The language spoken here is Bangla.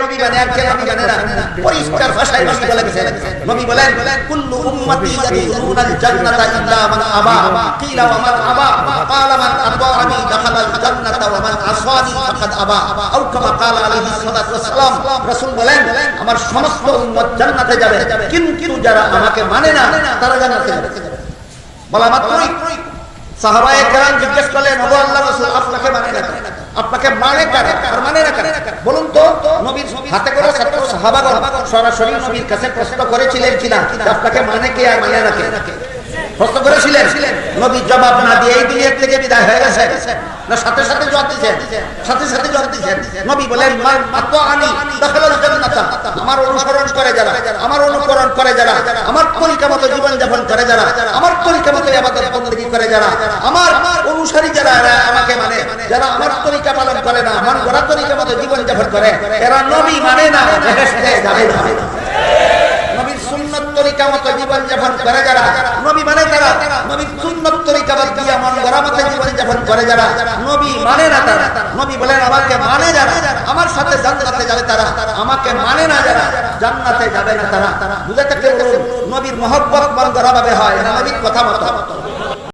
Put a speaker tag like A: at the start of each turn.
A: নবী মানে আর কে নবী মানে না পরিষ্কার ভাষায় নবী বলে গেছেন নবী বলেন কুল্লু উম্মতি ইয়াদখুলুনাল জান্নাতা ইল্লা মান আবা কিলা ওয়া মান আবা ক্বালা মান আতাআনি দাখালাল জান্নাতা ওয়া মান আসানি ফাকাদ আবা আও কামা ক্বালা আলাইহিস সালাতু ওয়াস সালাম রাসূল বলেন আমার সমস্ত উম্মত জান্নাতে যাবে কিন্তু যারা আমাকে মানে না তারা জান্নাতে যাবে বলা মাত্রই সাহাবায়ে কেরাম জিজ্ঞেস করলেন ওগো আল্লাহর রাসূল আপনাকে মানে না আপনাকে মানে কারা আর মানে না কারা বলুন তো নবীর হাতে করে ছাত্র সাহাবাগণ সরাসরি নবীর কাছে প্রশ্ন করেছিলেন কিনা আপনাকে মানে কে আর মানে না কে প্রশ্ন করেছিলেন নবী জবাব না দিয়ে এই দুনিয়া থেকে বিদায় হয়ে গেছে না সাথে সাথে জবাব দিয়েছেন নবী বলেন মান আতাআনি দাখালাল জান্নাতা আমার অনুসরণ করে যারা আমার অনুকরণ করে যারা আমার তরিকা মতো জীবন যাপন করে যারা আমার তরিকা মতো ইবাদত বندگی করে যারা আমার অনুসারী যারা আমাকে মানে যারা আমার তরিকা পালন করে না আমার গড়া তরিকা মতো জীবন যাপন করে এরা নবী মানে না বেহেশতে যাবে না নবীর সুন্নাত তরিকা মতো জীবন যাপন করে যারা নবী মানে তারা নবীর সুন্নাত তরিকা বাদ দিয়ে মন গড়া মতো জীবন যাপন করে যারা নবী মানে না তারা নবী বলেন আমাকে মানে যারা আমার সাথে জান্নাতে যাবে তারা আমাকে মানে না যারা জান্নাতে যাবে না তারা বুঝাতে পেরেছেন নবীর মহব্বত মন গড়া ভাবে হয় না নবীর কথা মতো